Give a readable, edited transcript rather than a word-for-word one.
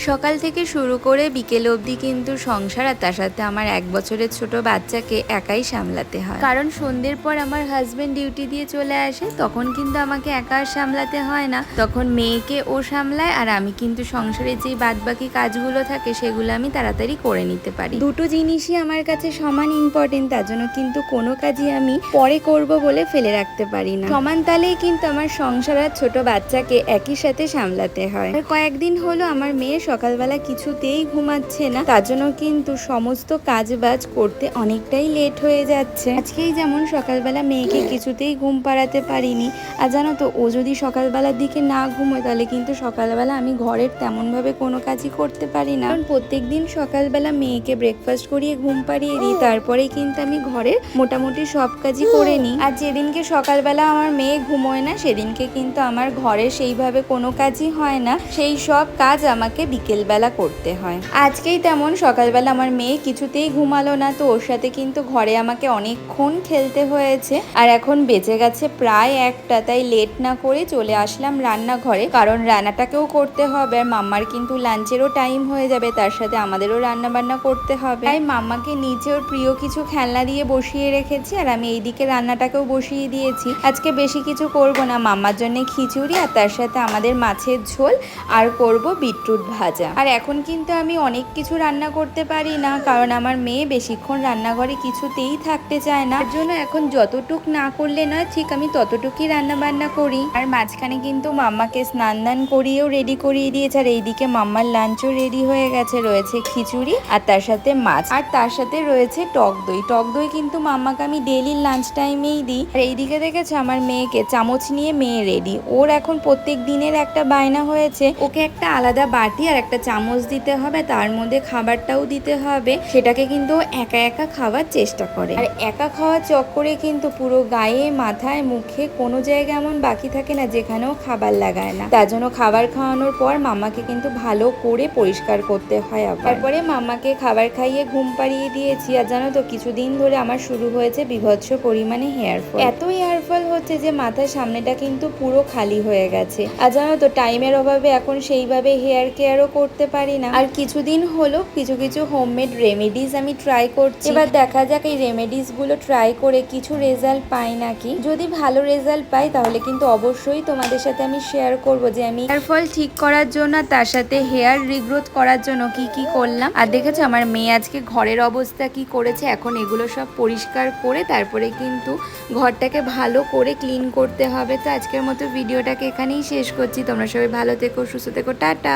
সকাল থেকে শুরু করে বিকেল অবধি কিন্তু সংসার আর তার সাথে আমার 1 বছরের ছোট বাচ্চাকে একাই সামলাতে হয়। কারণ সন্ধ্যের পর আমার হাজবেন্ড ডিউটি দিয়ে চলে আসে, তখন কিন্তু আমাকে একা আর সামলাতে হয় না, তখন মেয়েকে ও সামলায় আর আমি কিন্তু সংসারের যেই বাদবাকি কাজগুলো থাকে সেগুলো আমি তাড়াতাড়ি করে নিতে পারি। দুটো জিনিসই আমার কাছে সমান ইম্পর্টেন্ট, তার জন্য কিন্তু কোনো কাজই আমি পরে করব বলে ফেলে রাখতে পারি না। সমান তালেই কিন্তু আমার সংসার আর ছোট বাচ্চাকে একই সাথে সামলাতে হয়। আর কয়েকদিন হলো আমার মেয়ে সকালবেলা কিছুতেই ঘুমাচ্ছে না, তার জন্য কিন্তু সমস্ত কাজ বাজ করতে অনেকটাই লেট হয়ে যাচ্ছে। আজকেই যেমন সকালবেলা মেয়েকে কিছুতেই ঘুম পাড়াতে পারিনি। আর জানো তো, ও যদি সকালবেলার দিকে না ঘুমোয় তাহলে কিন্তু সকালবেলা আমি ঘরের তেমনভাবে কোনো কাজই করতে পারি না। কারণ প্রত্যেকদিন সকালবেলা মেয়েকে ব্রেকফাস্ট করিয়ে ঘুম পাড়িয়ে দিই, তারপরেই কিন্তু আমি ঘরের মোটামুটি সব কাজই করে নিই। আর যেদিনকে সকালবেলা আমার মেয়ে ঘুমোয় না সেদিনকে কিন্তু আমার ঘরে সেইভাবে কোনো কাজই হয় না, সেই সব কাজ আমাকে বিকেলবেলা করতে হয়। আজকেই তেমন সকালবেলা আমার মেয়ে কিছুতেই ঘুমালো না, তো ওর সাথে কিন্তু ঘরে আমাকে অনেকক্ষণ খেলতে হয়েছে। আর এখন বেঁচে গেছে প্রায় 1টা, তাই লেট না করে চলে আসলাম রান্নাঘরে, কারণ রান্নাটাকেও করতে হবে। আর মাম্মার কিন্তু লাঞ্চেরও টাইম হয়ে যাবে, তার সাথে আমাদেরও রান্না বান্না করতে হবে। তাই মাম্মাকে নিচে ওর প্রিয় কিছু খেলনা দিয়ে বসিয়ে রেখেছি, আর আমি এইদিকে রান্নাটাকেও বসিয়ে দিয়েছি। আজকে বেশি কিছু করব না, মাম্মার জন্য খিচুড়ি আর তার সাথে আমাদের মাছের ঝোল আর করব বিটরুট ভাজা। আর এখন কিন্তু আমি অনেক কিছু রান্না করতে পারি না, কারণ আমার মেয়ে বেশিক্ষণ রান্নাঘরে কিছুতেই থাকতে চায় না। তার জন্য এখন যতটুক না করলে নয়, ঠিক আমি ততটুকুই রান্না বান্না করি। আর মাঝখানে কিন্তু মাম্মাকে স্নান দান করিয়েও রেডি করিয়ে দিয়েছে। আর এইদিকে মাম্মার লাঞ্চও রেডি হয়ে গেছে, রয়েছে খিচুড়ি আর তার সাথে মাছ, আর তার সাথে রয়েছে টক দই। টক দই কিন্তু মাম্মাকে আমি ডেইলি লাঞ্চ টাইমেই দিই। আর এইদিকে দেখেছো আমার মেয়েকে, চামচ নিয়ে মেয়ে রেডি। ওর এখন প্রত্যেক দিনের একটা বায়না হয়েছে, ওকে একটা আলাদা বাটি আর একটা চামচ দিতে হবে, তার মধ্যে খাবারটাও দিতে হবে। সেটাকে কিন্তু একা একা খাওয়ার চেষ্টা করে। আর একা খাওয়ার চক্করে কিন্তু পুরো গায়ে মাথায় মুখে কোনো জায়গা এমন বাকি থাকে না যেখানেও খাবার লাগায় না। তার জন্য খাবার খাওয়ানোর পর মাম্মাকে কিন্তু ভালো করে পরিষ্কার করতে হয়। তারপরে মাম্মাকে খাবার খাইয়ে ঘুম পাড়িয়ে দিয়েছি। আর জানো তো, কিছুদিন ধরে আমার শুরু হয়েছে বিভৎস পরিমাণে হেয়ারফল। এত হেয়ারফল হচ্ছে যে মাথার সামনেটা কিন্তু পুরো খালি হয়ে গেছে। আর জানো তো, টাইমের অভাবে এখন সেইভাবে হেয়ার কেয়ারও করতে পারি না। আর কিছুদিন হলো কিছু হোমমেড রেমেডিস আমি ট্রাই করছি। এবার দেখা যাক এই রেমেডিস গুলো ট্রাই করে কিছু রেজাল্ট পাই নাকি। যদি ভালো রেজাল্ট পাই তাহলে কিন্তু অবশ্যই তোমাদের সাথে আমি শেয়ার করব যে আমি হেয়ার ফল ঠিক করার জন্য, তার সাথে হেয়ার রিগ্রোথ করার জন্য কি করলাম। আর দেখেছো আমার মেয়ে আজকে ঘরের অবস্থা কি করেছে। এখন এগুলো সব পরিষ্কার করে তারপরে কিন্তু ঘরটাকে ভালো করে ক্লিন করতে হবে। তো আজকের মতো ভিডিওটাকে এখানেই শেষ করছি। তোমরা সবাই ভালো থেকো, সুস্থ থেকো, টাটা।